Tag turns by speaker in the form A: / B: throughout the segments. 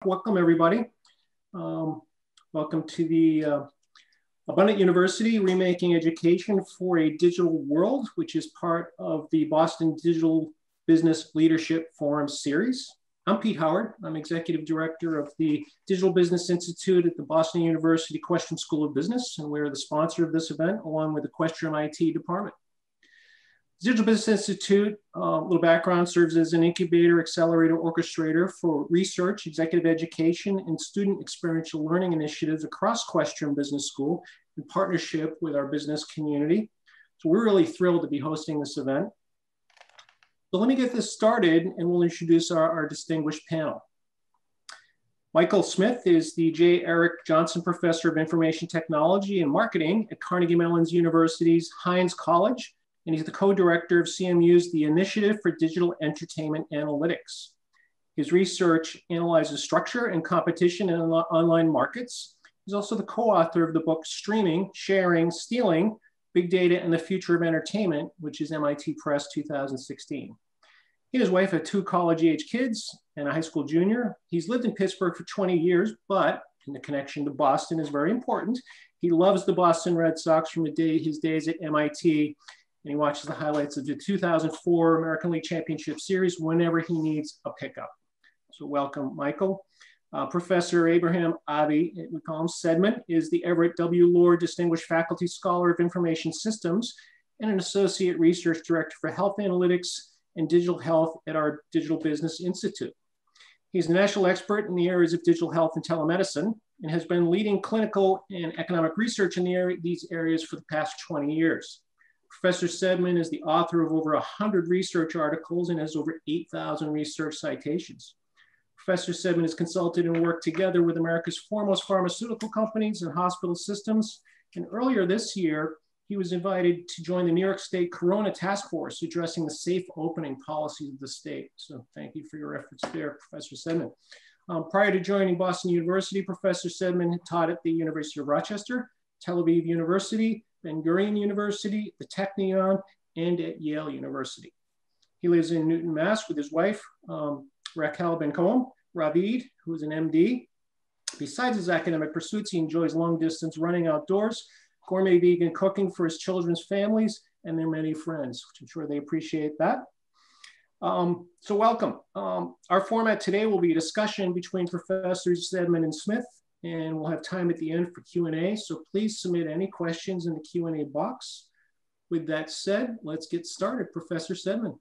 A: Welcome, everybody. Welcome to the Abundant University Remaking Education for a Digital World, which is part of the Boston Digital Business Leadership Forum series. I'm Pete Howard. I'm Executive Director of the Digital Business Institute at the Boston University Questrom School of Business, and we're the sponsor of this event, along with the Questrom IT department. The Digital Business Institute, little background, serves as an incubator, accelerator, orchestrator for research, executive education, and student experiential learning initiatives across Questrom Business School in partnership with our business community. So we're really thrilled to be hosting this event. So let me get this started and we'll introduce our distinguished panel. Michael Smith is the J. Eric Johnson Professor of Information Technology and Marketing at Carnegie Mellon University's Heinz College, and he's the co-director of CMU's The Initiative for Digital Entertainment Analytics. His research analyzes structure and competition in online markets. He's also the co-author of the book Streaming, Sharing, Stealing, Big Data and the Future of Entertainment, which is MIT Press 2016. He and his wife have 2 college-age kids and a high school junior. He's lived in Pittsburgh for 20 years, but the connection to Boston is very important. He loves the Boston Red Sox from his days at MIT, and he watches the highlights of the 2004 American League Championship Series whenever he needs a pickup. So welcome, Michael. Professor Abraham Avi, we call him Sedman, is the Everett W. Lord Distinguished Faculty Scholar of Information Systems and an Associate Research Director for Health Analytics and Digital Health at our Digital Business Institute. He's a national expert in the areas of digital health and telemedicine and has been leading clinical and economic research in these areas for the past 20 years. Professor Sedman is the author of over 100 research articles and has over 8,000 research citations. Professor Sedman has consulted and worked together with America's foremost pharmaceutical companies and hospital systems. And earlier this year, he was invited to join the New York State Corona Task Force addressing the safe opening policies of the state. So thank you for your efforts there, Professor Sedman. Prior to joining Boston University, Professor Sedman taught at the University of Rochester, Tel Aviv University, Ben Gurion University, the Technion, and at Yale University. He lives in Newton, Mass. with his wife, Raquel Ben-Coam, Ravid, who is an MD. Besides his academic pursuits, he enjoys long distance running outdoors, gourmet vegan cooking for his children's families, and their many friends, which I'm sure they appreciate that. So welcome. Our format today will be a discussion between Professors Sedman and Smith, and we'll have time at the end for Q&A. So please submit any questions in the Q&A box. With that said, let's get started. Professor Sedman.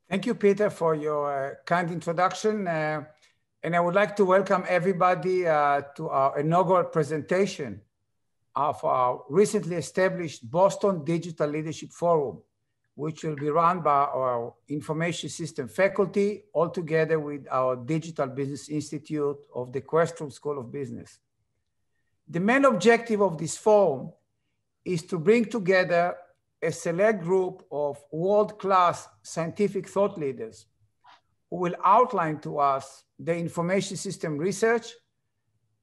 B: Thank you, Peter, for your kind introduction. And I would like to welcome everybody to our inaugural presentation of our recently established Boston Digital Leadership Forum, which will be run by our Information System faculty, all together with our Digital Business Institute of the Questrom School of Business. The main objective of this forum is to bring together a select group of world-class scientific thought leaders who will outline to us the information system research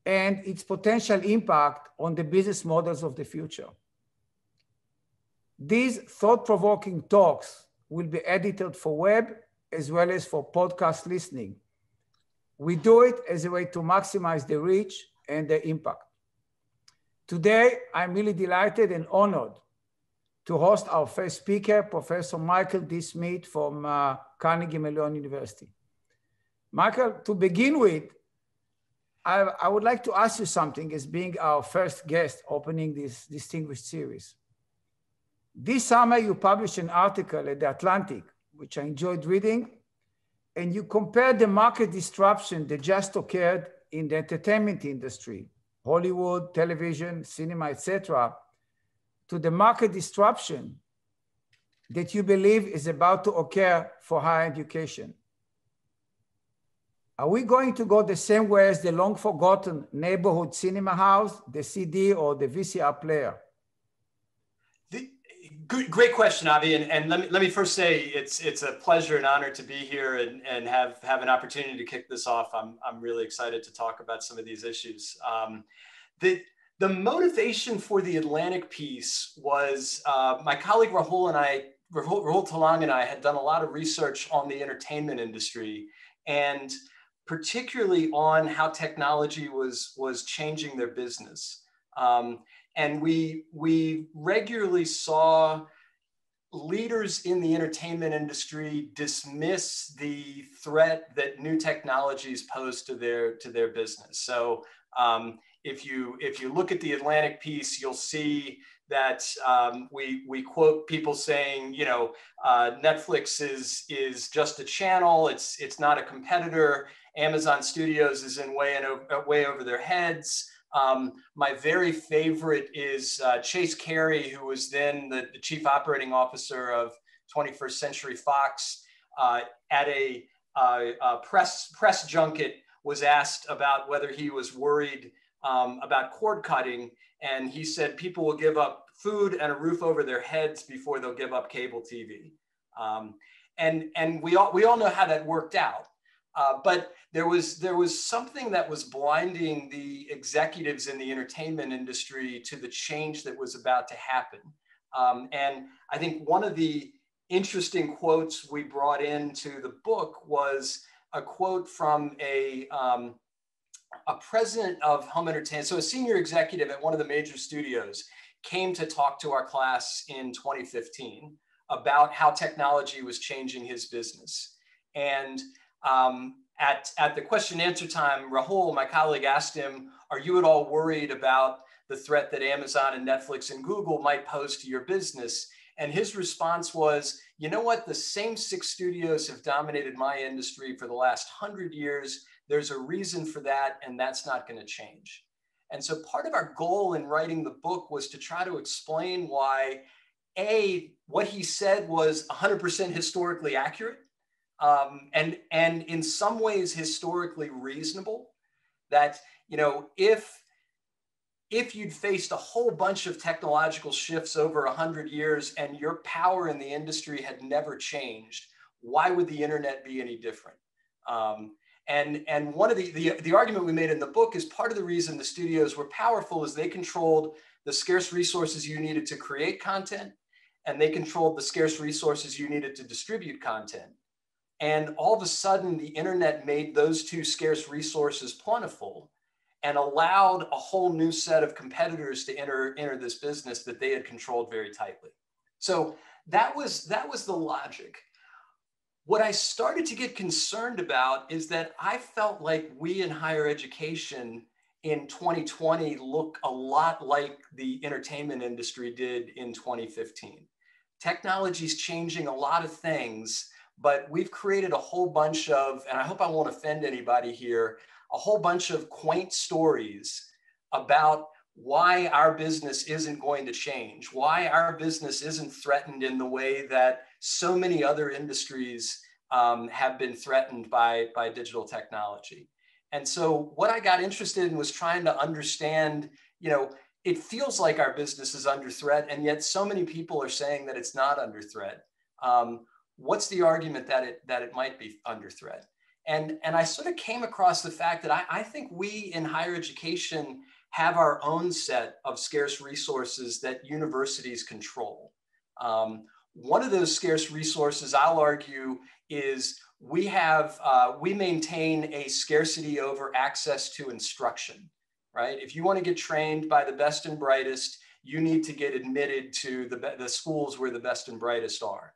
B: and its potential impact on the business models of the future. These thought-provoking talks will be edited for web as well as for podcast listening. We do it as a way to maximize the reach and the impact. Today, I'm really delighted and honored to host our first speaker, Professor Michael D. Smith from Carnegie Mellon University. Michael, to begin with, I would like to ask you something as being our first guest opening this distinguished series. This summer, you published an article at The Atlantic, which I enjoyed reading, and you compared the market disruption that just occurred in the entertainment industry, Hollywood, television, cinema, etc., to the market disruption that you believe is about to occur for higher education. Are we going to go the same way as the long-forgotten neighborhood cinema house, the CD, or the VCR player?
C: Great question, Avi. And let me first say it's a pleasure and honor to be here and have an opportunity to kick this off. I'm really excited to talk about some of these issues. The motivation for the Atlantic piece was my colleague Rahul Talang and I had done a lot of research on the entertainment industry. And particularly on how technology was changing their business. And we regularly saw leaders in the entertainment industry dismiss the threat that new technologies pose to their business. So if you look at the Atlantic piece, you'll see that we quote people saying, you know, Netflix is just a channel. It's not a competitor. Amazon Studios is way over their heads. My very favorite is Chase Carey, who was then the chief operating officer of 21st Century Fox, at a press junket was asked about whether he was worried about cord cutting. And he said, people will give up food and a roof over their heads before they'll give up cable TV. And we all know how that worked out. But there was something that was blinding the executives in the entertainment industry to the change that was about to happen. And I think one of the interesting quotes we brought into the book was a quote from a president of home entertainment, so a senior executive at one of the major studios, came to talk to our class in 2015 about how technology was changing his business. And at the question and answer time, Rahul, my colleague, asked him, are you at all worried about the threat that Amazon and Netflix and Google might pose to your business? And his response was, you know what, the same 6 studios have dominated my industry for the last 100 years. There's a reason for that, and that's not going to change. And so part of our goal in writing the book was to try to explain why, A, what he said was 100% historically accurate, and in some ways historically reasonable. That, you know, if you'd faced a whole bunch of technological shifts over 100 years and your power in the industry had never changed, why would the internet be any different? And one of the argument we made in the book is part of the reason the studios were powerful is they controlled the scarce resources you needed to create content, and they controlled the scarce resources you needed to distribute content. And all of a sudden, the internet made those 2 scarce resources plentiful and allowed a whole new set of competitors to enter this business that they had controlled very tightly. So that was the logic. What I started to get concerned about is that I felt like we in higher education in 2020 look a lot like the entertainment industry did in 2015. Technology's changing a lot of things, but we've created a whole bunch of, and I hope I won't offend anybody here, a whole bunch of quaint stories about why our business isn't going to change, why our business isn't threatened in the way that so many other industries have been threatened by digital technology. And so what I got interested in was trying to understand, you know, it feels like our business is under threat, and yet so many people are saying that it's not under threat. What's the argument that it might be under threat? And I sort of came across the fact that I think we in higher education have our own set of scarce resources that universities control. One of those scarce resources, I'll argue, is we maintain a scarcity over access to instruction, right? If you want to get trained by the best and brightest, you need to get admitted to the schools where the best and brightest are.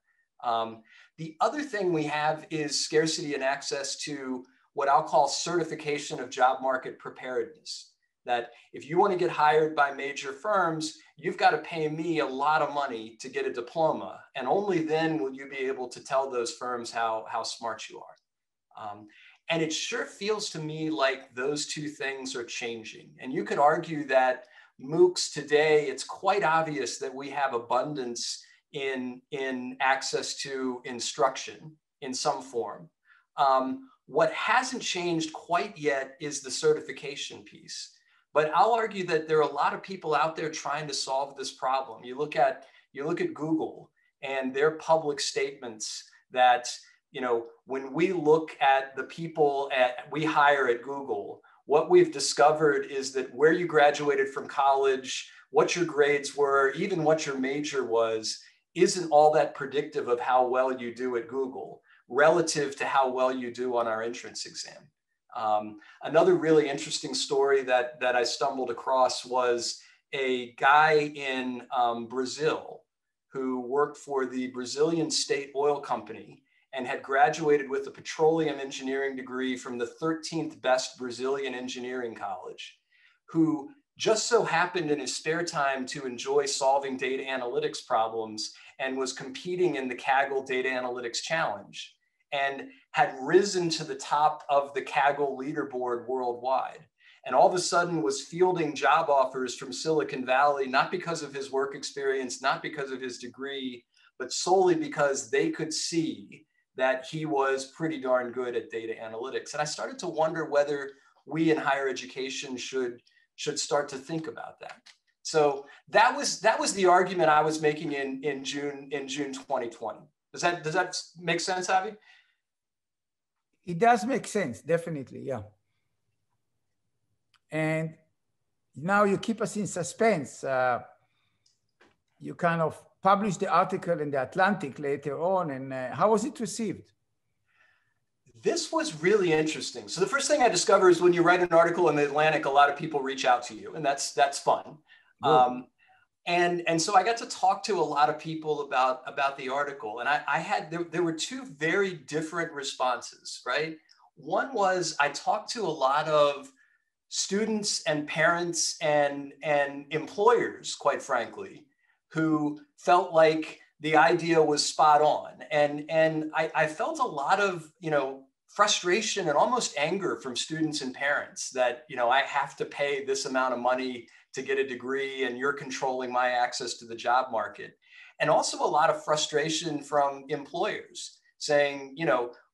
C: The other thing we have is scarcity and access to what I'll call certification of job market preparedness. That if you want to get hired by major firms, you've got to pay me a lot of money to get a diploma. And only then will you be able to tell those firms how smart you are. And it sure feels to me like those 2 things are changing. And you could argue that MOOCs today, it's quite obvious that we have abundance in access to instruction in some form. What hasn't changed quite yet is the certification piece. But I'll argue that there are a lot of people out there trying to solve this problem. You look at Google and their public statements that, you know, when we look at the people we hire at Google, what we've discovered is that where you graduated from college, what your grades were, even what your major was, isn't all that predictive of how well you do at Google relative to how well you do on our entrance exam. Another really interesting story that I stumbled across was a guy in Brazil who worked for the Brazilian state oil company and had graduated with a petroleum engineering degree from the 13th best Brazilian engineering college, who just so happened in his spare time to enjoy solving data analytics problems and was competing in the Kaggle Data Analytics Challenge and had risen to the top of the Kaggle leaderboard worldwide. And all of a sudden was fielding job offers from Silicon Valley, not because of his work experience, not because of his degree, but solely because they could see that he was pretty darn good at data analytics. And I started to wonder whether we in higher education should start to think about that. So that was the argument I was making in June 2020. Does that make sense, Avi?
B: It does make sense, definitely, yeah. And now you keep us in suspense. You kind of published the article in the Atlantic later on, and how was it received?
C: This was really interesting. So the first thing I discovered is when you write an article in the Atlantic, a lot of people reach out to you, and that's fun. And so I got to talk to a lot of people about the article, and there were two very different responses, right? One was I talked to a lot of students and parents and employers, quite frankly, who felt like the idea was spot on. And I felt a lot of, frustration and almost anger from students and parents that, I have to pay this amount of money to get a degree and you're controlling my access to the job market. And also a lot of frustration from employers saying,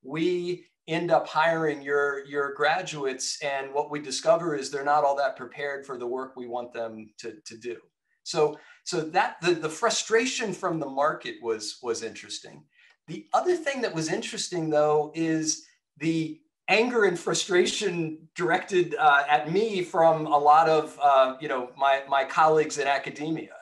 C: we end up hiring your graduates, and what we discover is they're not all that prepared for the work we want them to do. So that the frustration from the market was interesting. The other thing that was interesting, though, is the anger and frustration directed at me from a lot of my colleagues in academia.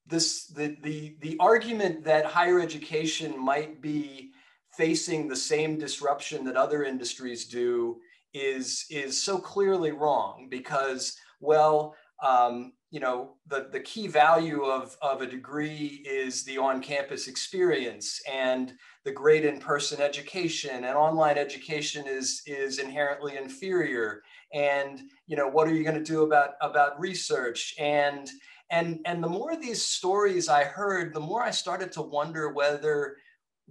C: The argument that higher education might be facing the same disruption that other industries do is so clearly wrong, because, the key value of a degree is the on-campus experience and the great in-person education, and online education is inherently inferior. And, what are you going to do about research? And the more of these stories I heard, the more I started to wonder whether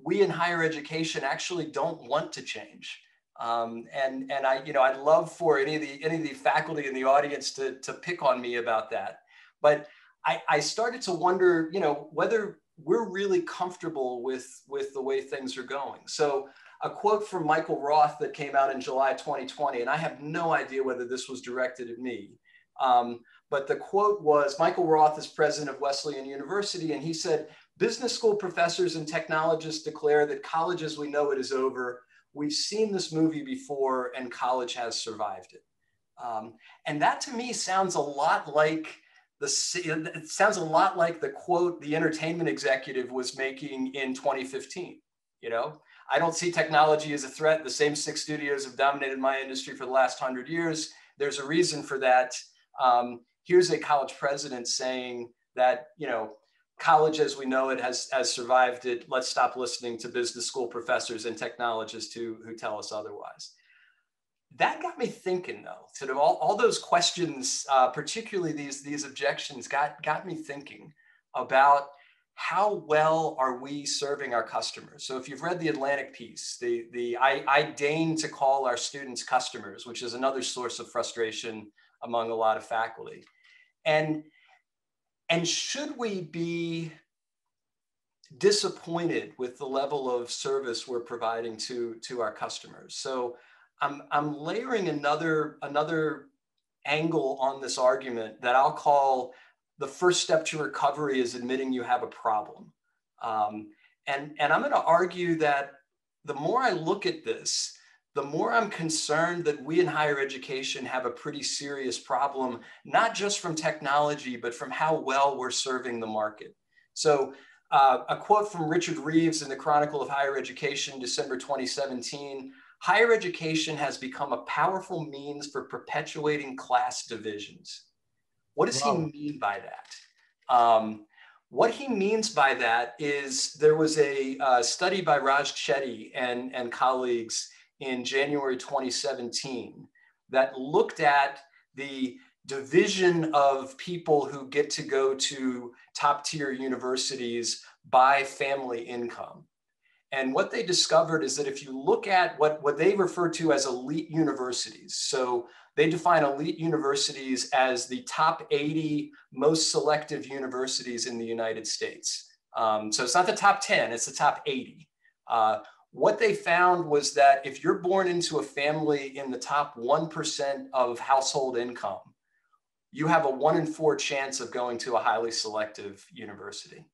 C: we in higher education actually don't want to change. I'd love for any of the faculty in the audience to pick on me about that. But I started to wonder, whether we're really comfortable with the way things are going. So a quote from Michael Roth that came out in July 2020, and I have no idea whether this was directed at me. But the quote was, Michael Roth is president of Wesleyan University, and he said, "Business school professors and technologists declare that college as we know it is over. We've seen this movie before, and college has survived it." And that to me sounds a lot like the quote the entertainment executive was making in 2015. I don't see technology as a threat. The same 6 studios have dominated my industry for the last 100 years. There's a reason for that. Here's a college president saying that, college as we know it has survived it. Let's stop listening to business school professors and technologists who tell us otherwise. That got me thinking, though. Sort of all those questions, particularly these objections, got me thinking about how well are we serving our customers. So if you've read the Atlantic piece, I deign to call our students customers, which is another source of frustration among a lot of faculty. And should we be disappointed with the level of service we're providing to our customers? So I'm layering another angle on this argument that I'll call the first step to recovery is admitting you have a problem. And I'm going to argue that the more I look at this, the more I'm concerned that we in higher education have a pretty serious problem, not just from technology, but from how well we're serving the market. So a quote from Richard Reeves in the Chronicle of Higher Education, December 2017, higher education has become a powerful means for perpetuating class divisions. What does he mean by that? What he means by that is there was a study by Raj Chetty and colleagues in January 2017 that looked at the division of people who get to go to top tier universities by family income. And what they discovered is that if you look at what they refer to as elite universities, so they define elite universities as the top 80 most selective universities in the United States. So it's not the top 10, it's the top 80. What they found was that if you're born into a family in the top 1% of household income, you have a 1 in 4 chance of going to a highly selective university.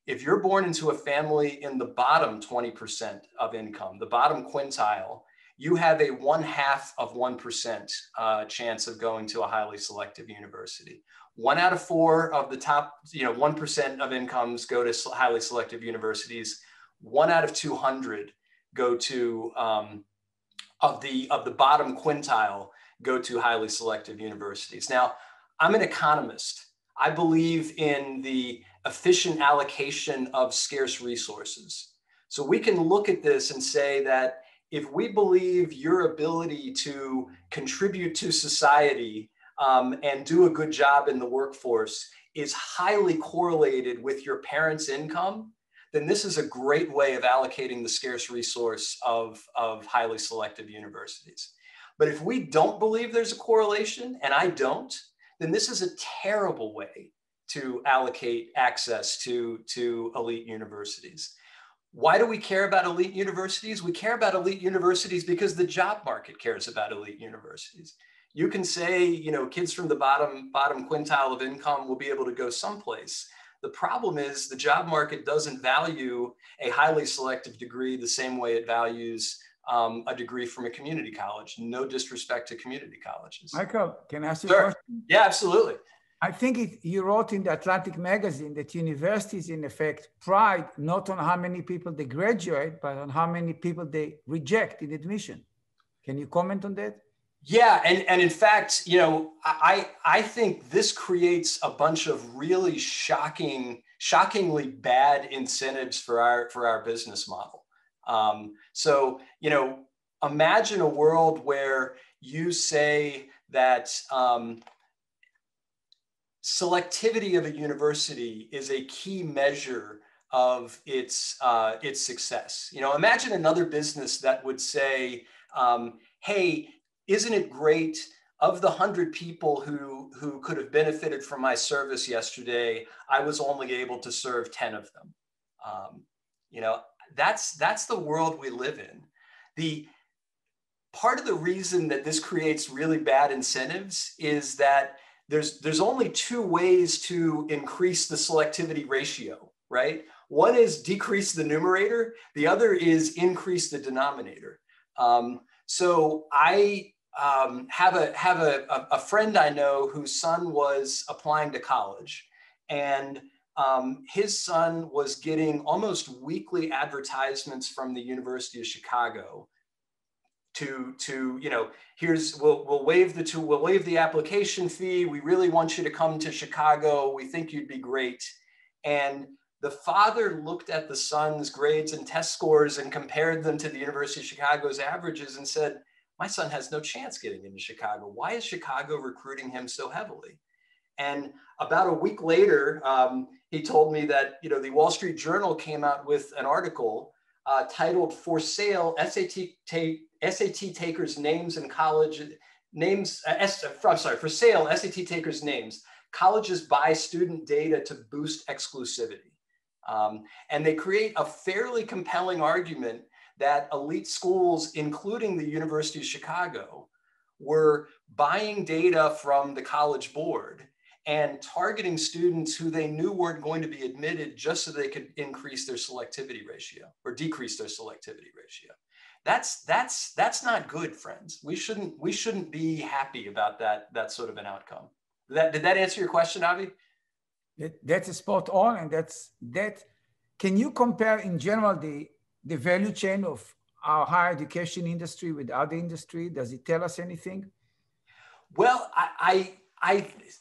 C: If you're born into a family in the bottom 20% of income, the bottom quintile, you have a 0.5% chance of going to a highly selective university. 1 out of 4 of the top, 1% of incomes go to highly selective universities. 1 out of 200 go to of the bottom quintile go to highly selective universities. Now, I'm an economist. I believe in the efficient allocation of scarce resources. So we can look at this and say that if we believe your ability to contribute to society and do a good job in the workforce is highly correlated with your parents' income, then this is a great way of allocating the scarce resource of highly selective universities. But if we don't believe there's a correlation, and I don't, then this is a terrible way to allocate access to elite universities. Why do we care about elite universities? We care about elite universities because the job market cares about elite universities. You can say, kids from the bottom quintile of income will be able to go someplace. The problem is the job market doesn't value a highly selective degree the same way it values a degree from a community college. No disrespect to community colleges.
B: Michael, can I ask you
C: Sure.
B: a question?
C: Yeah, absolutely.
B: I think you wrote in the Atlantic magazine that universities, in effect, pride not on how many people they graduate, but on how many people they reject in admission. Can you comment on that?
C: Yeah, and in fact, I think this creates a bunch of really shockingly bad incentives for our business model. So, imagine a world where you say that selectivity of a university is a key measure of its success. Imagine another business that would say, hey, isn't it great, of the 100 people who could have benefited from my service yesterday, I was only able to serve 10 of them. That's the world we live in. The part of the reason that this creates really bad incentives is that there's only 2 ways to increase the selectivity ratio, right? One is decrease the numerator. The other is increase the denominator. So I have a friend I know whose son was applying to college, and his son was getting almost weekly advertisements from the University of Chicago to we'll waive the application fee. We really want you to come to Chicago. We think you'd be great. And the father looked at the son's grades and test scores and compared them to the University of Chicago's averages and said, my son has no chance getting into Chicago. Why is Chicago recruiting him so heavily? And about a week later, he told me that the Wall Street Journal came out with an article titled "For Sale: SAT Takers' Names and College Names." For sale: SAT takers' names. Colleges buy student data to boost exclusivity, and they create a fairly compelling argument that elite schools, including the University of Chicago, were buying data from the College Board and targeting students who they knew weren't going to be admitted just so they could increase their selectivity ratio or decrease their selectivity ratio. That's not good, friends. We shouldn't be happy about that sort of an outcome. Did that answer your question, Avi?
B: That's spot on, and that Can you compare in general the value chain of our higher education industry with other industry? Does it tell us anything?
C: Well,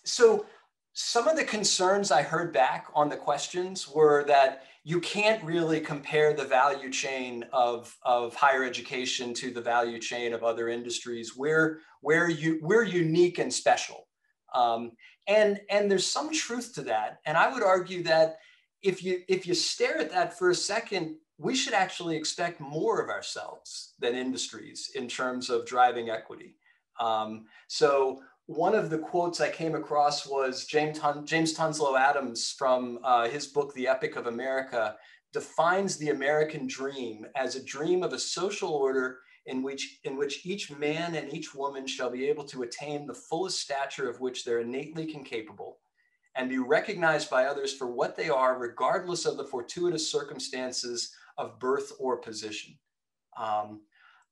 C: so some of the concerns I heard back on the questions were that you can't really compare the value chain of higher education to the value chain of other industries. We're unique and special. And there's some truth to that. And I would argue that if you stare at that for a second, we should actually expect more of ourselves than industries in terms of driving equity. So one of the quotes I came across was James Tunslow Adams from his book, The Epic of America, defines the American dream as a dream of a social order in which each man and each woman shall be able to attain the fullest stature of which they're innately incapable and be recognized by others for what they are, regardless of the fortuitous circumstances of birth or position.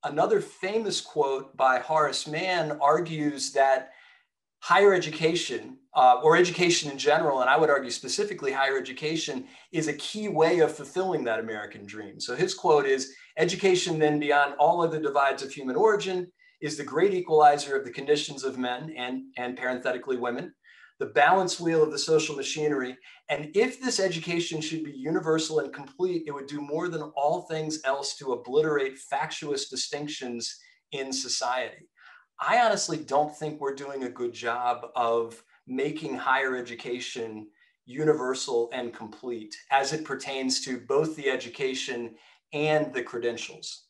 C: Another famous quote by Horace Mann argues that higher education, or education in general, and I would argue specifically higher education, is a key way of fulfilling that American dream. So his quote is, "Education then beyond all other divides of human origin is the great equalizer of the conditions of men and parenthetically women, the balance wheel of the social machinery. And if this education should be universal and complete, it would do more than all things else to obliterate factious distinctions in society." I honestly don't think we're doing a good job of making higher education universal and complete as it pertains to both the education and the credentials.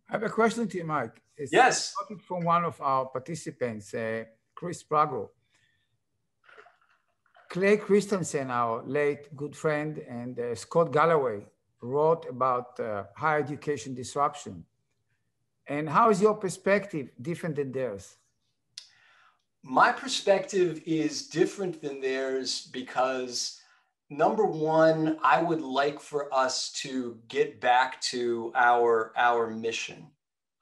B: I have a question to you, Mike. It's
C: yes.
B: From one of our participants, Chris Prago. Clay Christensen, our late good friend, and Scott Galloway wrote about higher education disruption. And how is your perspective different than theirs?
C: My perspective is different than theirs because, number one, I would like for us to get back to our mission.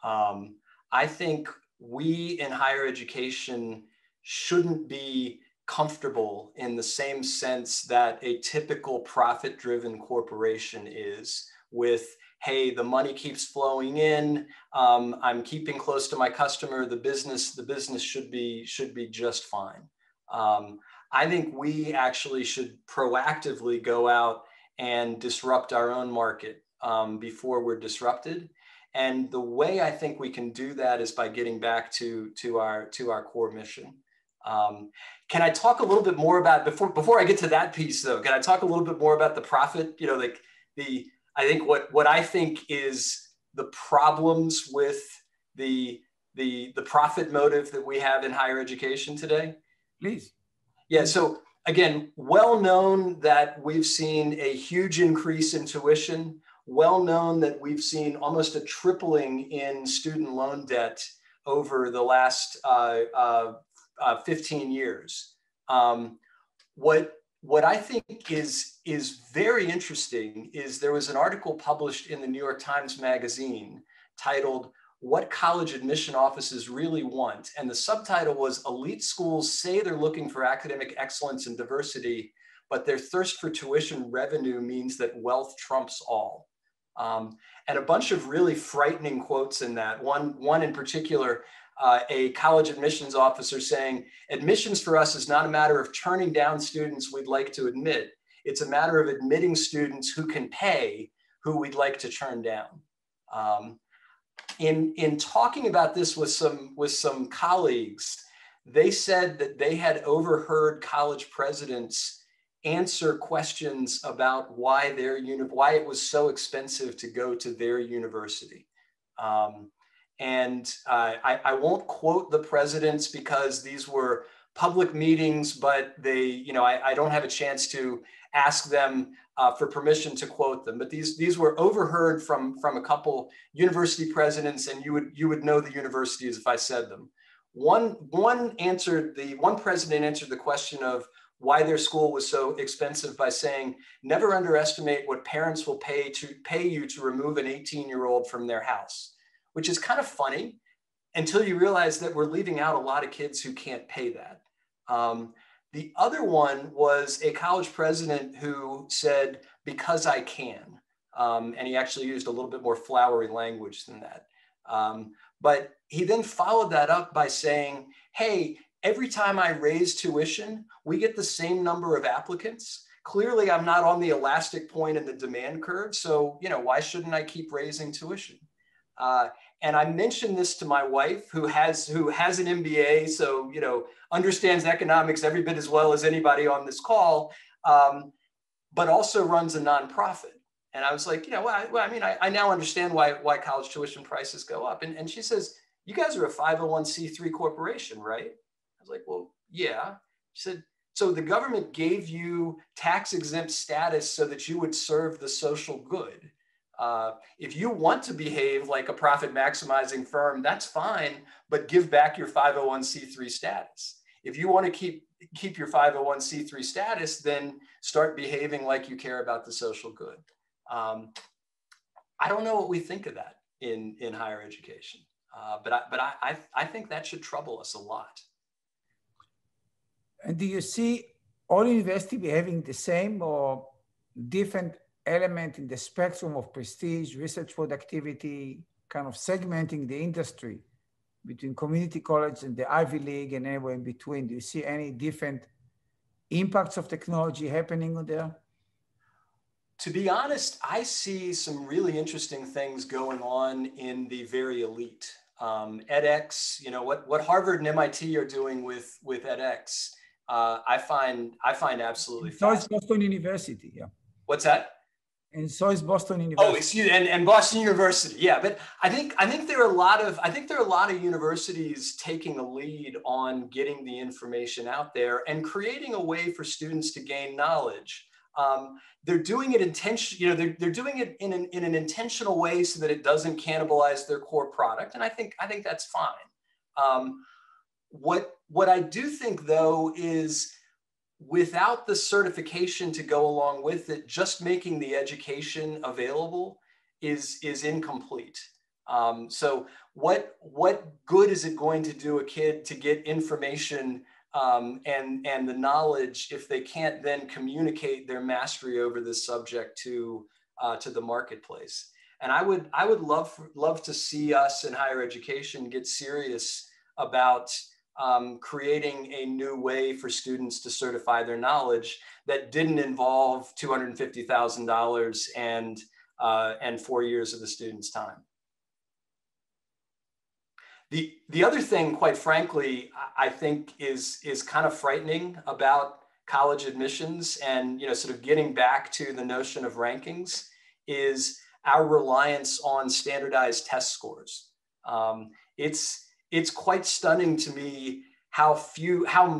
C: I think we in higher education shouldn't be comfortable in the same sense that a typical profit-driven corporation is with, hey, the money keeps flowing in, I'm keeping close to my customer, the business should be just fine. I think we actually should proactively go out and disrupt our own market before we're disrupted. And the way I think we can do that is by getting back to our core mission. Can I talk a little bit more about, before I get to that piece though, can I talk a little bit more about the profit? You know, like I think what I think is the problems with the profit motive that we have in higher education today?
B: Please.
C: Yeah, so again, well known that we've seen a huge increase in tuition, well known that we've seen almost a tripling in student loan debt over the last 15 years. What I think is very interesting is there was an article published in the New York Times Magazine titled, "What College Admission Offices Really Want." And the subtitle was, "Elite schools say they're looking for academic excellence and diversity, but their thirst for tuition revenue means that wealth trumps all." And a bunch of really frightening quotes in that. One in particular, a college admissions officer saying, "Admissions for us is not a matter of turning down students we'd like to admit. It's a matter of admitting students who can pay, who we'd like to turn down." In talking about this with some colleagues, they said that they had overheard college presidents answer questions about why it was so expensive to go to their university. And I won't quote the presidents because these were public meetings, but I don't have a chance to ask them for permission to quote them. But these were overheard from a couple university presidents, and you would know the universities if I said them. One president answered the question of why their school was so expensive by saying, "Never underestimate what parents will pay you to remove an 18-year-old from their house," which is kind of funny until you realize that we're leaving out a lot of kids who can't pay that. The other one was a college president who said, because I can. And he actually used a little bit more flowery language than that. But he then followed that up by saying, hey, every time I raise tuition, we get the same number of applicants. Clearly, I'm not on the elastic point in the demand curve. So, why shouldn't I keep raising tuition? And I mentioned this to my wife, who has an MBA, so understands economics every bit as well as anybody on this call, but also runs a nonprofit. And I was like, I now understand why college tuition prices go up. And she says, you guys are a 501c3 corporation, right? I was like, well, yeah. She said, so the government gave you tax exempt status so that you would serve the social good. If you want to behave like a profit maximizing firm, that's fine, but give back your 501c3 status. If you want to keep your 501c3 status, then start behaving like you care about the social good. I don't know what we think of that in higher education, but I think that should trouble us a lot.
B: And do you see all universities behaving the same or different element in the spectrum of prestige, research productivity, kind of segmenting the industry between community college and the Ivy League and anywhere in between? Do you see any different impacts of technology happening there?
C: To be honest, I see some really interesting things going on in the very elite. edX, what Harvard and MIT are doing with edX, I find absolutely fascinating.
B: So is Boston University, yeah.
C: What's that?
B: And so is Boston University.
C: Oh, excuse me, and Boston University, yeah. But I think there are a lot of universities taking a lead on getting the information out there and creating a way for students to gain knowledge. They're doing it they're doing it in an intentional way so that it doesn't cannibalize their core product, and I think that's fine. What I do think though is, without the certification to go along with it, just making the education available is incomplete. So what good is it going to do a kid to get information and the knowledge if they can't then communicate their mastery over this subject to the marketplace? And I would love to see us in higher education get serious about creating a new way for students to certify their knowledge that didn't involve $250,000 and 4 years of the student's time. The other thing, quite frankly, I think is kind of frightening about college admissions and sort of getting back to the notion of rankings is our reliance on standardized test scores. It's quite stunning to me how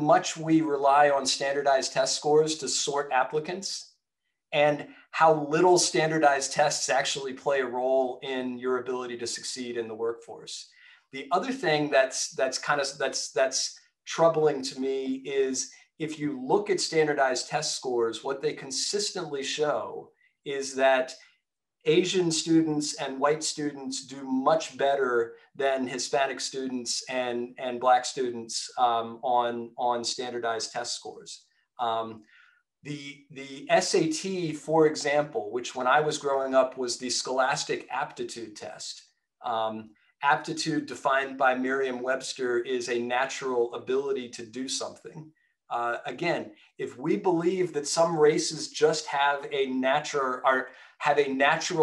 C: much we rely on standardized test scores to sort applicants, and how little standardized tests actually play a role in your ability to succeed in the workforce. The other thing that's troubling to me is, if you look at standardized test scores, what they consistently show is that Asian students and white students do much better than Hispanic students and Black students on standardized test scores. The SAT, for example, which when I was growing up was the Scholastic Aptitude Test. Aptitude, defined by Merriam-Webster, is a natural ability to do something. Again, if we believe that some races just have a natural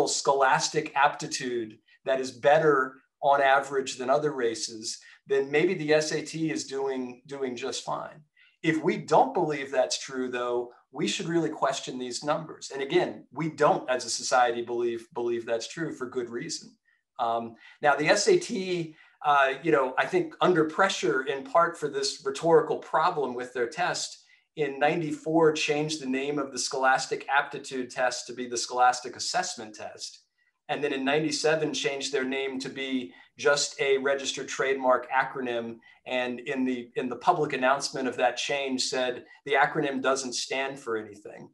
C: scholastic aptitude that is better on average than other races, then maybe the SAT is doing just fine. If we don't believe that's true, though, we should really question these numbers. And again, we don't, as a society, believe that's true for good reason. Now, the SAT, I think under pressure in part for this rhetorical problem with their test, in '94 changed the name of the Scholastic Aptitude Test to be the Scholastic Assessment Test. And then in '97 changed their name to be just a registered trademark acronym. And in the public announcement of that change said the acronym doesn't stand for anything.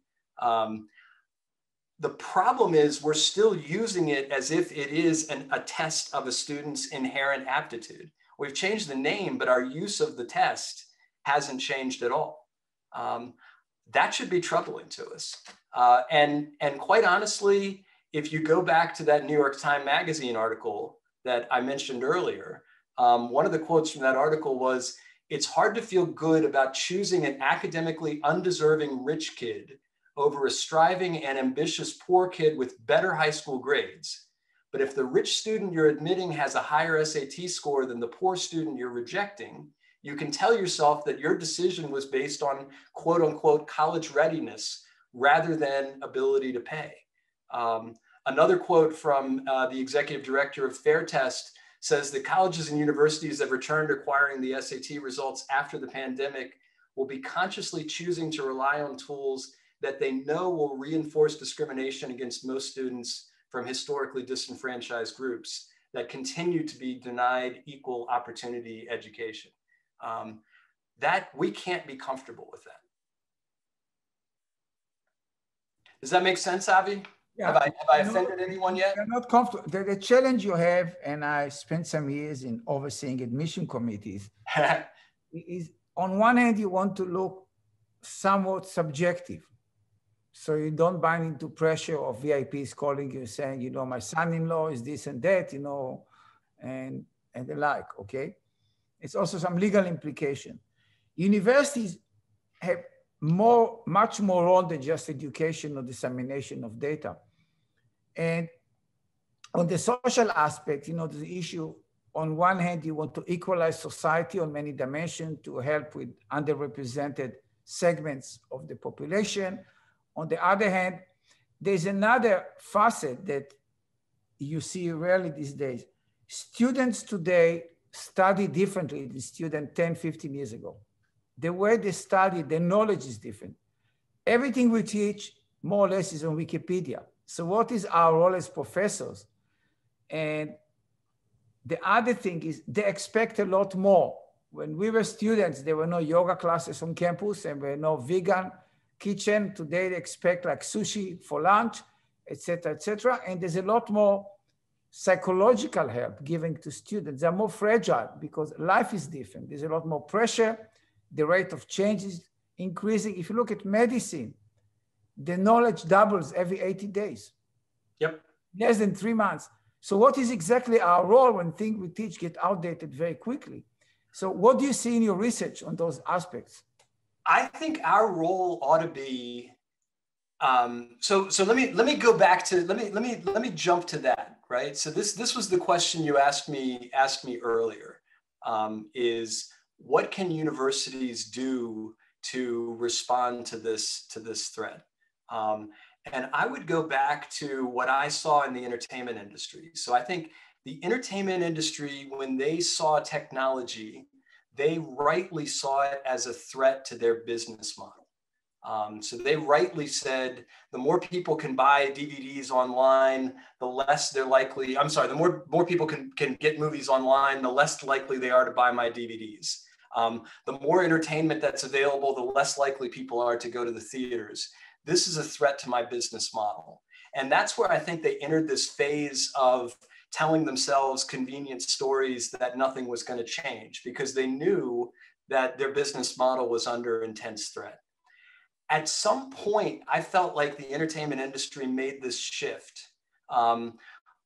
C: The problem is we're still using it as if it is a test of a student's inherent aptitude. We've changed the name, but our use of the test hasn't changed at all. That should be troubling to us. And quite honestly, if you go back to that New York Times Magazine article that I mentioned earlier, one of the quotes from that article was, "It's hard to feel good about choosing an academically undeserving rich kid over a striving and ambitious poor kid with better high school grades. But if the rich student you're admitting has a higher SAT score than the poor student you're rejecting, you can tell yourself that your decision was based on quote unquote college readiness rather than ability to pay." Another quote from the executive director of Fair Test says that colleges and universities that returned acquiring the SAT results after the pandemic will be consciously choosing to rely on tools that they know will reinforce discrimination against most students from historically disenfranchised groups that continue to be denied equal opportunity education. That we can't be comfortable with that. Does that make sense, Avi?
B: Yeah.
C: Have I offended anyone yet?
B: You're not comfortable. The challenge you have, and I spent some years in overseeing admission committees, is on one hand, you want to look somewhat subjective. So you don't bind into pressure of VIPs calling you saying, you know, my son-in-law is this and that, you know, and the like, okay? It's also some legal implication. Universities have much more role than just education or dissemination of data. And on the social aspect, you know, the issue, on one hand, you want to equalize society on many dimensions to help with underrepresented segments of the population. On the other hand, there's another facet that you see rarely these days. Students today study differently than students 10, 15 years ago. The way they study, the knowledge is different. Everything we teach, more or less, is on Wikipedia. So what is our role as professors? And the other thing is they expect a lot more. When we were students, there were no yoga classes on campus and there were no vegan kitchen. Today they expect like sushi for lunch, et cetera, and there's a lot more psychological help given to students. They're more fragile because life is different. There's a lot more pressure. The rate of change is increasing. If you look at medicine, the knowledge doubles every 80 days.
C: Yep.
B: Less than 3 months. So what is exactly our role when things we teach get outdated very quickly? So what do you see in your research on those aspects?
C: I think our role ought to be, so let me go back to, let me jump to that, right? So this was the question you asked me earlier, is what can universities do to respond to this threat? And I would go back to what I saw in the entertainment industry. So I think the entertainment industry, when they saw technology, they rightly saw it as a threat to their business model. So they rightly said, the more people can buy DVDs online, the less they're likely, the more people can get movies online, the less likely they are to buy my DVDs. The more entertainment that's available, the less likely people are to go to the theaters. This is a threat to my business model. And that's where I think they entered this phase of telling themselves convenient stories that nothing was going to change because they knew that their business model was under intense threat. At some point, I felt like the entertainment industry made this shift. I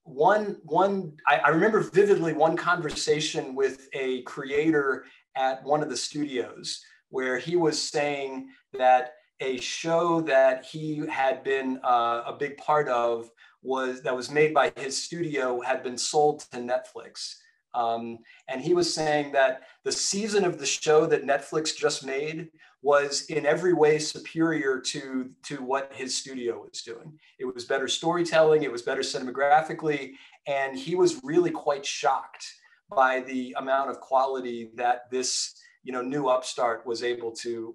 C: remember vividly one conversation with a creator at one of the studios where he was saying that a show that he had been a big part of that was made by his studio had been sold to Netflix. And he was saying that the season of the show that Netflix just made was in every way superior to what his studio was doing. It was better storytelling, it was better cinemagraphically, and he was really quite shocked by the amount of quality that this new upstart was able to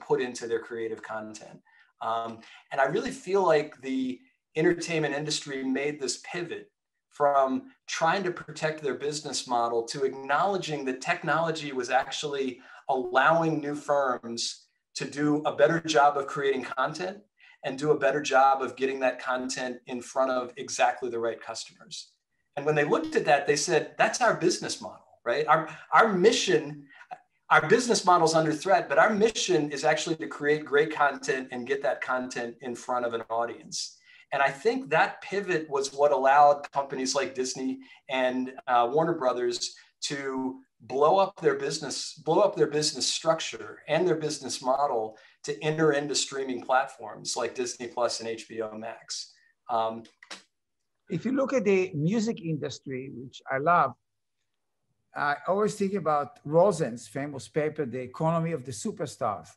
C: put into their creative content. And I really feel like the entertainment industry made this pivot from trying to protect their business model to acknowledging that technology was actually allowing new firms to do a better job of creating content and do a better job of getting that content in front of exactly the right customers. And when they looked at that, they said, that's our business model, right? Our mission, our business model's under threat, but our mission is actually to create great content and get that content in front of an audience. And I think that pivot was what allowed companies like Disney and Warner Brothers to blow up their business structure and their business model to enter into streaming platforms like Disney Plus and HBO Max.
B: If you look at the music industry, which I love, I always think about Rosen's famous paper, The Economy of the Superstars.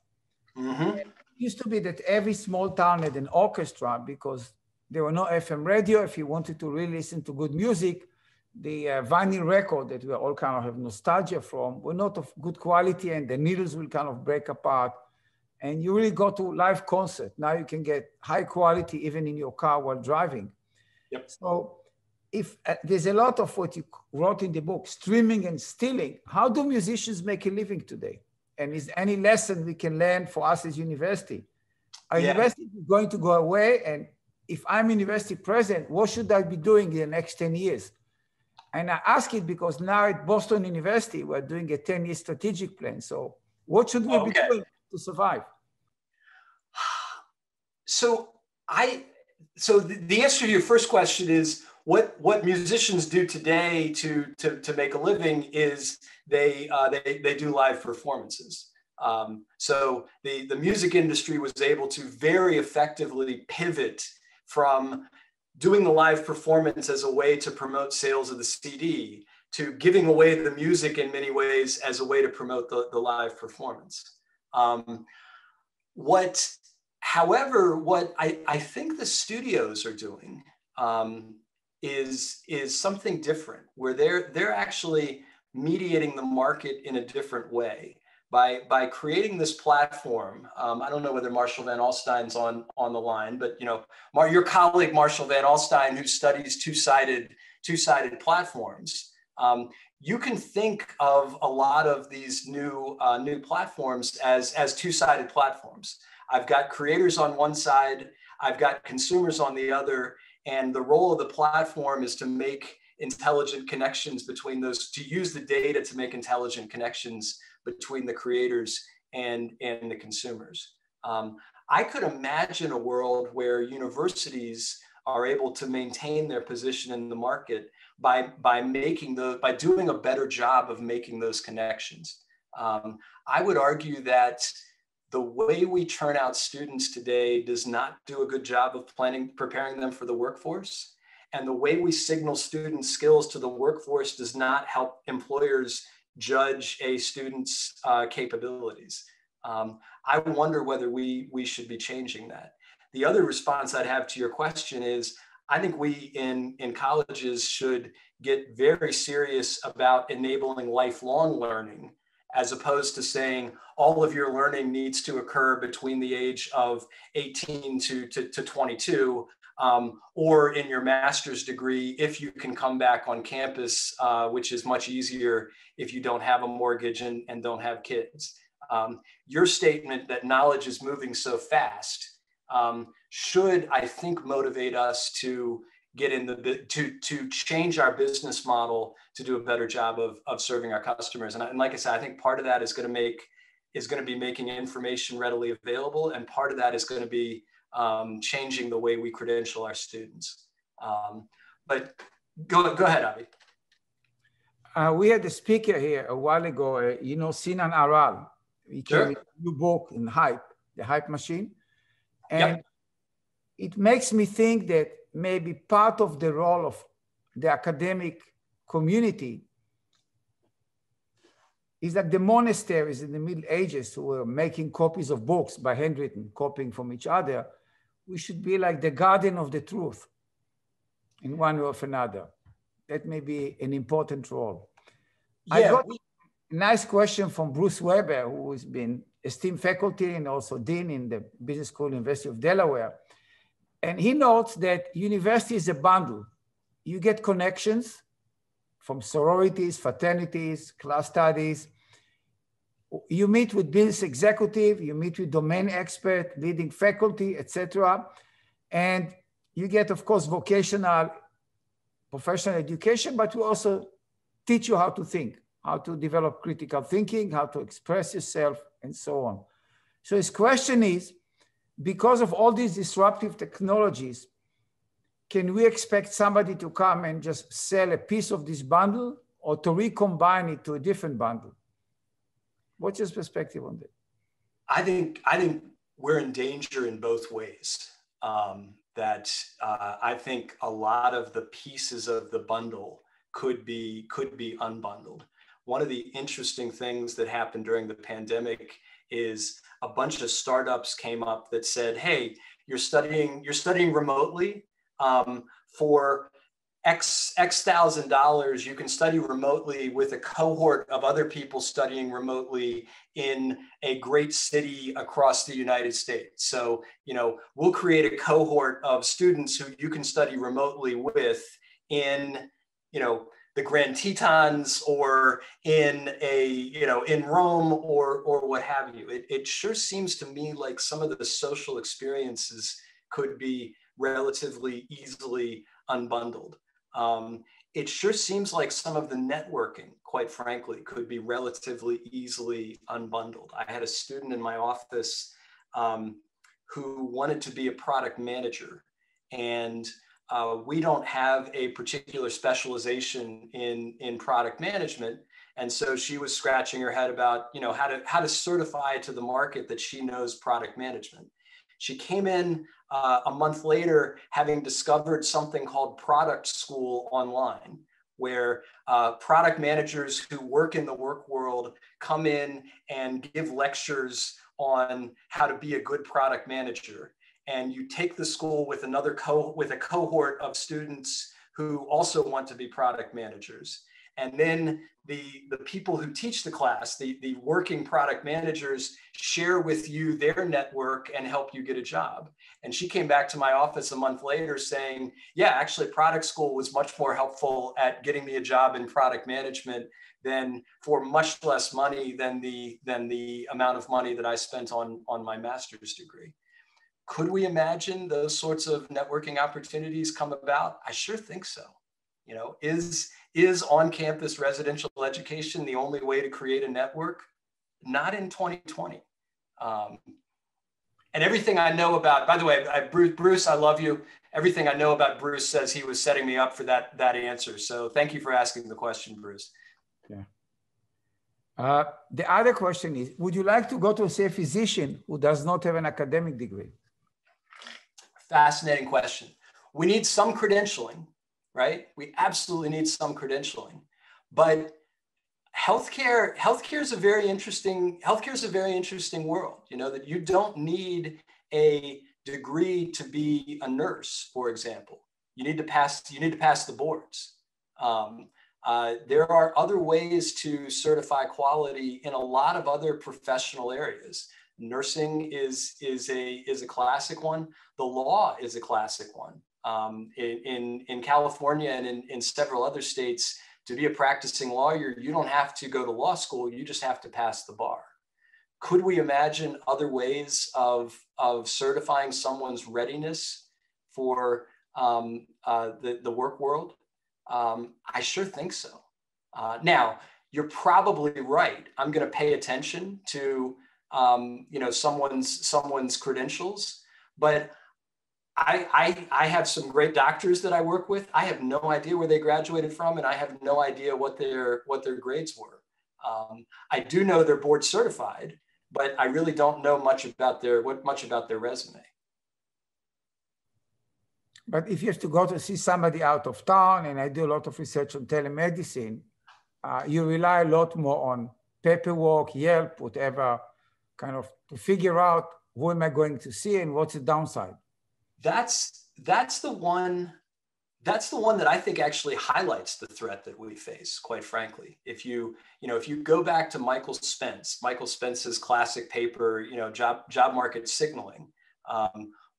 C: Mm-hmm.
B: It used to be that every small town had an orchestra because there were no FM radio. If you wanted to really listen to good music, the vinyl record that we all kind of have nostalgia from were not of good quality, and the needles will kind of break apart. And you really go to live concert. Now you can get high quality even in your car while driving.
C: Yep.
B: So if there's a lot of what you wrote in the book, streaming and stealing, how do musicians make a living today? And is any lesson we can learn for us as university? Are universities going to go away? And if I'm university president, what should I be doing in the next 10 years? And I ask it because now at Boston University, we're doing a 10-year strategic plan. So what should we be doing to survive?
C: So the answer to your first question is what musicians do today to make a living is they do live performances. So the music industry was able to very effectively pivot from doing the live performance as a way to promote sales of the CD to giving away the music in many ways as a way to promote the live performance. However, what I think the studios are doing is something different, where they're actually mediating the market in a different way by creating this platform. I don't know whether Marshall Van Alstyne's on the line, but your colleague Marshall Van Alstyne, who studies two-sided platforms, you can think of a lot of these new platforms as two-sided platforms. I've got creators on one side, I've got consumers on the other, and the role of the platform is to make intelligent connections between those, to use the data to make intelligent connections between the creators and the consumers. I could imagine a world where universities are able to maintain their position in the market by doing a better job of making those connections. I would argue that the way we turn out students today does not do a good job of preparing them for the workforce. And the way we signal student skills to the workforce does not help employers judge a student's capabilities. I wonder whether we should be changing that. The other response I'd have to your question is, I think we in colleges should get very serious about enabling lifelong learning, as opposed to saying all of your learning needs to occur between the age of 18 to 22, or in your master's degree, if you can come back on campus, which is much easier if you don't have a mortgage and don't have kids. Your statement that knowledge is moving so fast should, I think, motivate us to get in to change our business model to do a better job of serving our customers. And like I said, I think part of that is going to be making information readily available, and part of that is going to be changing the way we credential our students. But go ahead, Avi.
B: We had a speaker here a while ago, Sinan Aral. He came with a new book in Hype, the Hype Machine. And it makes me think that maybe part of the role of the academic community is like the monasteries in the Middle Ages who were making copies of books by handwritten, copying from each other. We should be like the guardian of the truth in one way or another. That may be an important role. Yeah, I got a nice question from Bruce Weber, who has been esteemed faculty and also dean in the Business School, University of Delaware. And he notes that university is a bundle. You get connections from sororities, fraternities, class studies. You meet with business executive, you meet with domain expert, leading faculty, etc. And you get, of course, vocational, professional education, but we also teach you how to think. how to develop critical thinking, how to express yourself, and so on. So his question is, because of all these disruptive technologies, can we expect somebody to come and just sell a piece of this bundle or to recombine it to a different bundle? What's your perspective on that?
C: I think we're in danger in both ways. I think a lot of the pieces of the bundle could be unbundled. One of the interesting things that happened during the pandemic is a bunch of startups came up that said, "Hey, you're studying remotely for X $1,000. You can study remotely with a cohort of other people studying remotely in a great city across the United States. So, we'll create a cohort of students who you can study remotely with in, the Grand Tetons or in in Rome or what have you." It sure seems to me like some of the social experiences could be relatively easily unbundled. It sure seems like some of the networking, quite frankly, could be relatively easily unbundled. I had a student in my office who wanted to be a product manager, and we don't have a particular specialization in product management. And so she was scratching her head about, how to certify to the market that she knows product management. She came in a month later, having discovered something called Product School online, where product managers who work in the work world come in and give lectures on how to be a good product manager. And you take the school with a cohort of students who also want to be product managers. And then the people who teach the class, the working product managers, share with you their network and help you get a job. And she came back to my office a month later saying, yeah, actually product school was much more helpful at getting me a job in product management than for much less money than the amount of money that I spent on my master's degree. Could we imagine those sorts of networking opportunities come about? I sure think so. Is on-campus residential education the only way to create a network? Not in 2020. And everything I know about, by the way, Bruce, I love you. Everything I know about Bruce says he was setting me up for that answer. So thank you for asking the question, Bruce.
B: Yeah. The other question is, would you like to go to see a physician who does not have an academic degree?
C: Fascinating question. We need some credentialing, right? We absolutely need some credentialing, but healthcare is a very interesting world. That you don't need a degree to be a nurse, for example. You need to pass the boards. There are other ways to certify quality in a lot of other professional areas. Nursing is a classic one. The law is a classic one. In California and in several other states, to be a practicing lawyer, you don't have to go to law school. You just have to pass the bar. Could we imagine other ways of certifying someone's readiness for the work world? I sure think so. Now, you're probably right. I'm going to pay attention to someone's credentials, but I have some great doctors that I work with. I have no idea where they graduated from, and I have no idea what their grades were. I do know they're board certified, but I really don't know much about their resume.
B: But if you have to go to see somebody out of town, and I do a lot of research on telemedicine, you rely a lot more on paperwork, Yelp, whatever, kind of to figure out who am I going to see and what's the downside.
C: That's the one that I think actually highlights the threat that we face, quite frankly. If you go back to Michael Spence's classic paper, job market signaling,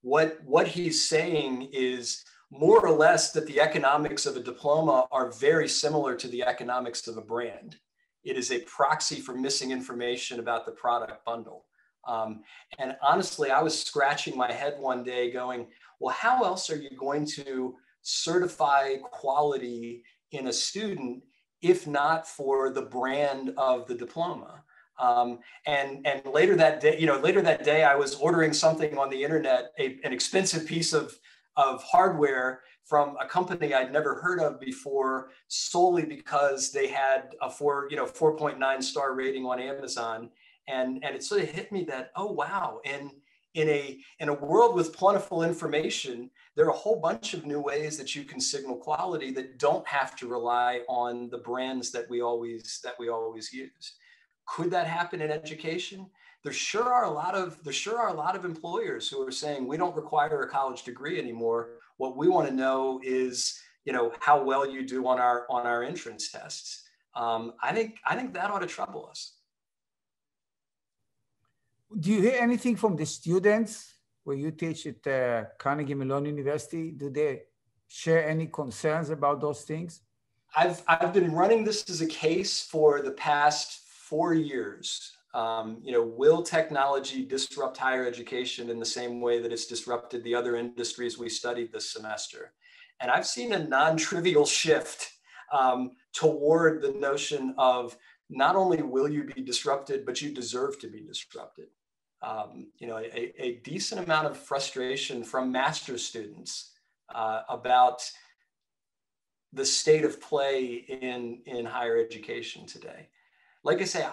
C: what he's saying is more or less that the economics of a diploma are very similar to the economics of a brand. It is a proxy for missing information about the product bundle. And honestly, I was scratching my head one day going, well, how else are you going to certify quality in a student if not for the brand of the diploma. And later that day, I was ordering something on the internet, an expensive piece of hardware from a company I'd never heard of before, solely because they had a 4.9 star rating on Amazon. And it sort of hit me that, oh, wow. And in a world with plentiful information, there are a whole bunch of new ways that you can signal quality that don't have to rely on the brands that we always use. Could that happen in education? There sure are a lot of employers who are saying we don't require a college degree anymore. What we want to know is, how well you do on our entrance tests. I think that ought to trouble us.
B: Do you hear anything from the students where you teach at Carnegie Mellon University? Do they share any concerns about those things?
C: I've been running this as a case for the past 4 years. Will technology disrupt higher education in the same way that it's disrupted the other industries we studied this semester? And I've seen a non-trivial shift toward the notion of not only will you be disrupted, but you deserve to be disrupted. A decent amount of frustration from master's students about the state of play in higher education today. Like I say,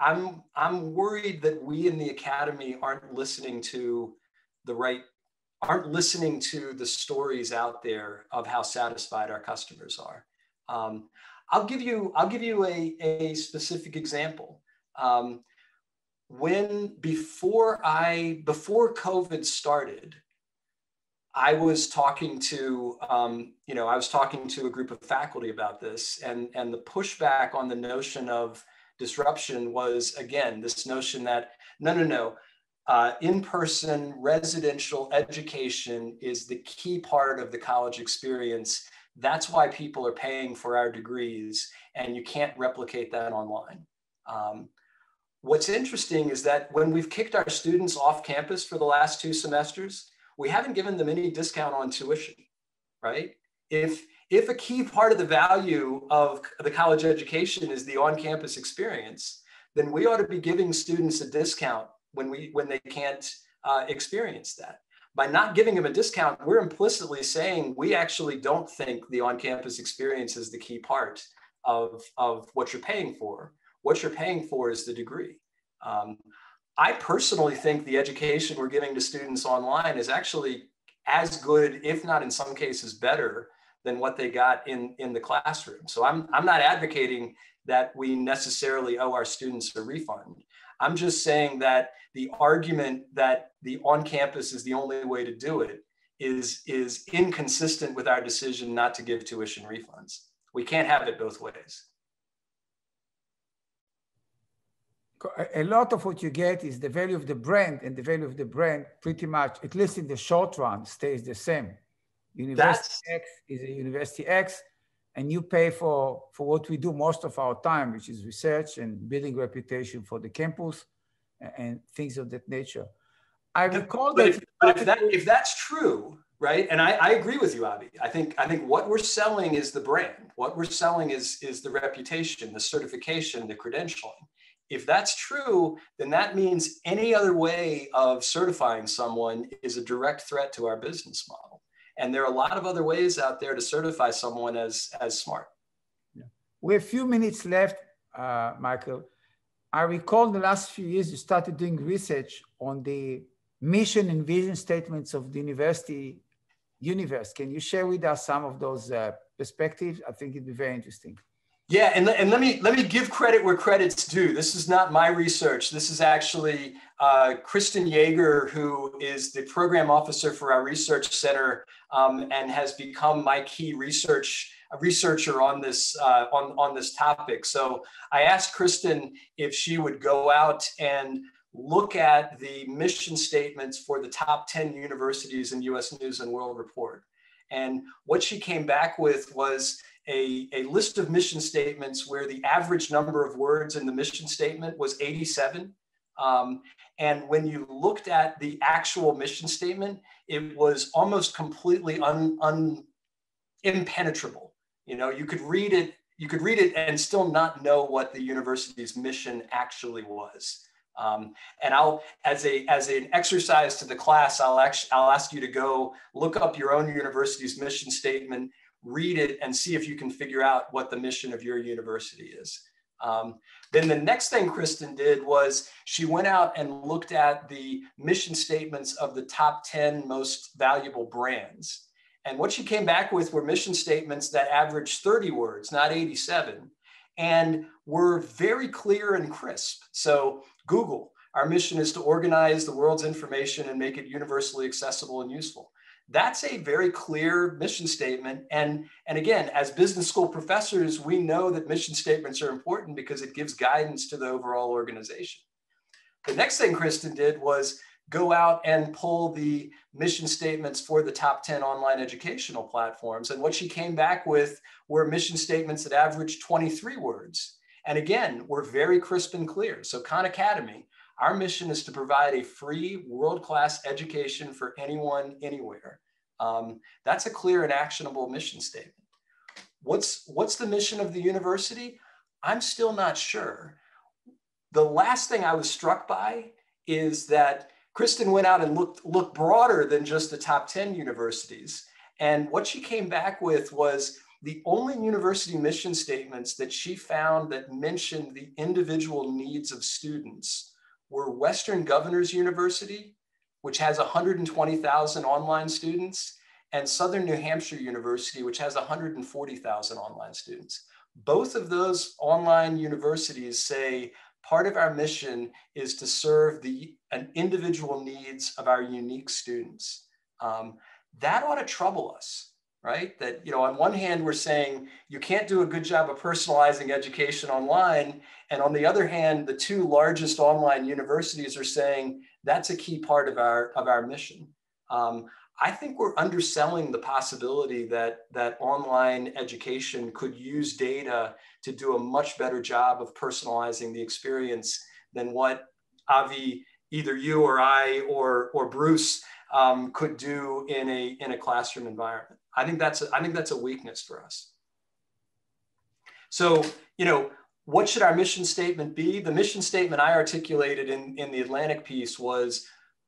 C: I'm worried that we in the academy aren't listening to the stories out there of how satisfied our customers are. I'll give you a specific example. Before COVID started, I was talking to a group of faculty about this, and the pushback on the notion of disruption was, again, this notion that no, in-person residential education is the key part of the college experience. That's why people are paying for our degrees, and you can't replicate that online. What's interesting is that when we've kicked our students off campus for the last 2 semesters, we haven't given them any discount on tuition, right? If a key part of the value of the college education is the on-campus experience, then we ought to be giving students a discount when they can't experience that. By not giving them a discount, we're implicitly saying we actually don't think the on-campus experience is the key part of what you're paying for. What you're paying for is the degree. I personally think the education we're giving to students online is actually as good, if not in some cases better, than what they got in the classroom. So I'm not advocating that we necessarily owe our students a refund. I'm just saying that the argument that the on-campus is the only way to do it is inconsistent with our decision not to give tuition refunds. We can't have it both ways.
B: A lot of what you get is the value of the brand, and the value of the brand pretty much, at least in the short run, stays the same. University X is a University X, and you pay for what we do most of our time, which is research and building reputation for the campus and things of that nature. I recall
C: if that's true, right? And I agree with you, Avi. I think what we're selling is the brand. What we're selling is the reputation, the certification, the credentialing. If that's true, then that means any other way of certifying someone is a direct threat to our business model. And there are a lot of other ways out there to certify someone as smart.
B: Yeah. We have a few minutes left, Michael. I recall in the last few years, you started doing research on the mission and vision statements of the university universe. Can you share with us some of those perspectives? I think it'd be very interesting.
C: Yeah, and let me give credit where credit's due. This is not my research. This is actually Kristen Yeager, who is the program officer for our research center and has become my key researcher on this topic. So I asked Kristen if she would go out and look at the mission statements for the top 10 universities in U.S. News and World Report. And what she came back with was a list of mission statements where the average number of words in the mission statement was 87. And when you looked at the actual mission statement, it was almost completely impenetrable. You know, you could read it you could read it and still not know what the university's mission actually was. And as an exercise to the class, I'll ask you to go look up your own university's mission statement, read it, and see if you can figure out what the mission of your university is. Then the next thing Kristen did was she went out and looked at the mission statements of the top 10 most valuable brands. And what she came back with were mission statements that averaged 30 words, not 87, and were very clear and crisp. So Google, our mission is to organize the world's information and make it universally accessible and useful. That's a very clear mission statement. And again, as business school professors, we know that mission statements are important because it gives guidance to the overall organization. The next thing Kristen did was go out and pull the mission statements for the top 10 online educational platforms. And what she came back with were mission statements that averaged 23 words. And again, were very crisp and clear. So Khan Academy, our mission is to provide a free world-class education for anyone, anywhere. That's a clear and actionable mission statement. What's the mission of the university? I'm still not sure. The last thing I was struck by is that Kristen went out and looked broader than just the top 10 universities. And what she came back with was the only university mission statements that she found that mentioned the individual needs of students were Western Governors University, which has 120,000 online students, and Southern New Hampshire University, which has 140,000 online students. Both of those online universities say part of our mission is to serve the individual needs of our unique students. That ought to trouble us, right? That, you know, on one hand, we're saying you can't do a good job of personalizing education online. And on the other hand, the two largest online universities are saying that's a key part of our mission. I think we're underselling the possibility that online education could use data to do a much better job of personalizing the experience than what Avi, either you or I or Bruce could do in a classroom environment. I think that's a weakness for us. So, you know, what should our mission statement be? The mission statement I articulated in the Atlantic piece was,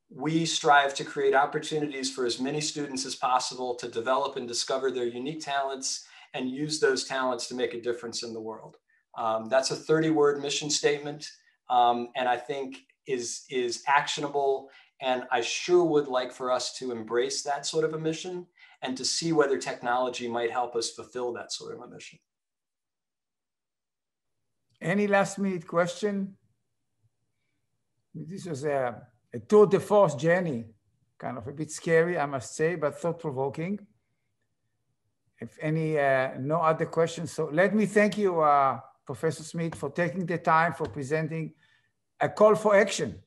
C: we strive to create opportunities for as many students as possible to develop and discover their unique talents and use those talents to make a difference in the world. That's a 30-word mission statement, and I think is actionable. And I sure would like for us to embrace that sort of a mission and to see whether technology might help us fulfill that sort of a mission.
B: Any last minute question? This was a tour de force journey, kind of a bit scary, I must say, but thought-provoking. If any, no other questions. So let me thank you, Professor Smith, for taking the time for presenting a call for action.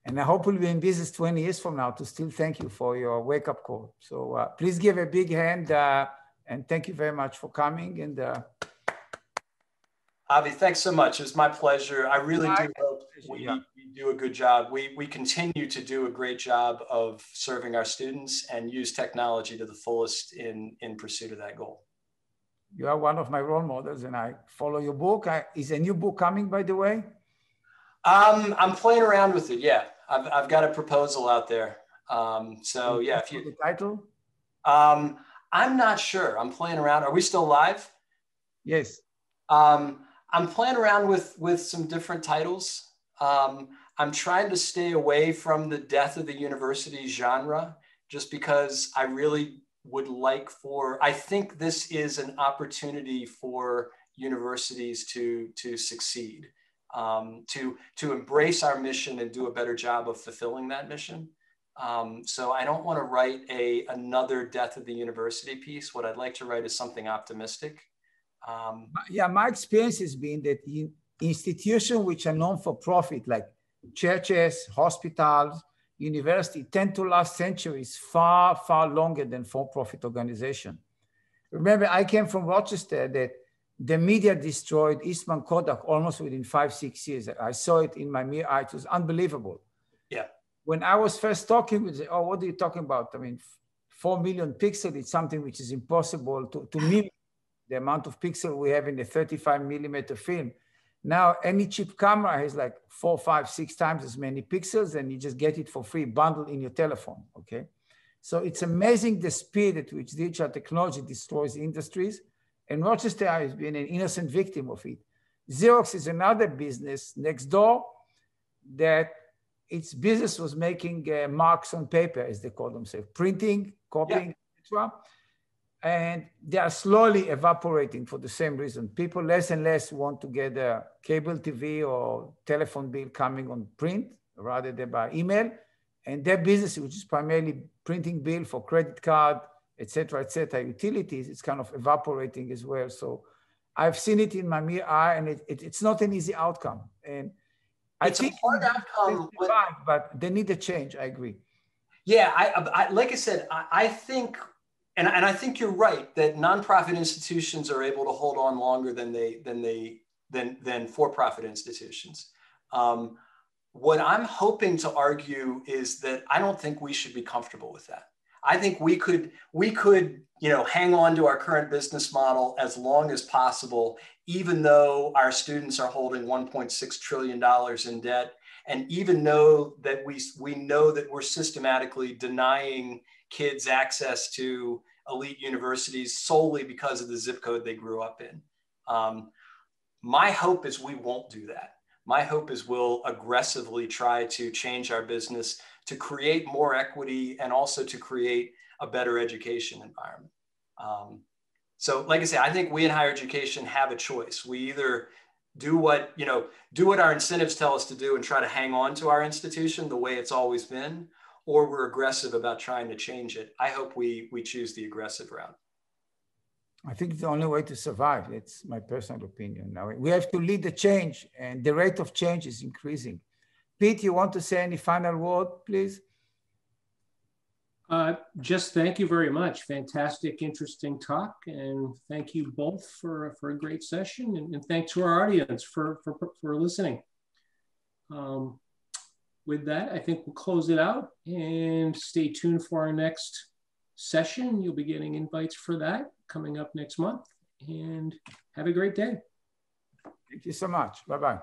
B: And I hope we'll be in business 20 years from now to still thank you for your wake-up call. So please give a big hand, and thank you very much for coming. And
C: Avi, thanks so much. It was my pleasure. I really do hope we do a good job. We continue to do a great job of serving our students and use technology to the fullest in pursuit of that goal.
B: You are one of my role models, and I follow your book. Is a new book coming, by the way?
C: I'm playing around with it. Yeah, I've got a proposal out there. So yeah, if you
B: the title,
C: I'm not sure. I'm playing around. Are we still live?
B: Yes.
C: I'm playing around with some different titles. I'm trying to stay away from the death of the university genre, just because I really would like I think this is an opportunity for universities to succeed, to embrace our mission and do a better job of fulfilling that mission. So I don't want to write another death of the university piece. What I'd like to write is something optimistic.
B: Yeah, my experience has been that in institutions which are known for profit, like churches, hospitals, universities, tend to last centuries far, far longer than for-profit organizations. Remember, I came from Rochester that the media destroyed Eastman Kodak almost within 5-6 years. I saw it in my mere eye. It was unbelievable.
C: Yeah.
B: When I was first talking with, oh, what are you talking about? I mean, 4 million pixels is something which is impossible to mimic. the amount of pixel we have in the 35 millimeter film. Now, any cheap camera has like 4, 5, 6 times as many pixels, and you just get it for free, bundled in your telephone, okay? So it's amazing the speed at which digital technology destroys industries, and Rochester has been an innocent victim of it. Xerox is another business next door that its business was making marks on paper, as they call themselves, printing, copying, etc. And they are slowly evaporating for the same reason. People less and less want to get a cable TV or telephone bill coming on print rather than by email. And their business, which is primarily printing bill for credit card, et cetera, utilities, it's kind of evaporating as well. So I've seen it in my mere eye, and it's not an easy outcome. And I think
C: a hard outcome,
B: but they need a change. I agree.
C: Yeah, I like I said, I think, and I think you're right that nonprofit institutions are able to hold on longer than for-profit institutions. What I'm hoping to argue is that I don't think we should be comfortable with that. I think we could, hang on to our current business model as long as possible, even though our students are holding $1.6 trillion in debt, and even though that we know that we're systematically denying kids access to elite universities solely because of the zip code they grew up in. My hope is we won't do that. My hope is we'll aggressively try to change our business to create more equity and also to create a better education environment. So like I say, I think we in higher education have a choice. We either do what our incentives tell us to do and try to hang on to our institution the way it's always been, or we're aggressive about trying to change it. I hope we choose the aggressive route.
B: I think it's the only way to survive. It's my personal opinion. Now we have to lead the change, and the rate of change is increasing. Pete, you want to say any final word, please?
A: Just thank you very much. Fantastic, interesting talk. And thank you both for a great session. And thanks to our audience for listening. With that, I think we'll close it out and stay tuned for our next session. You'll be getting invites for that coming up next month. And have a great day.
B: Thank you so much. Bye-bye.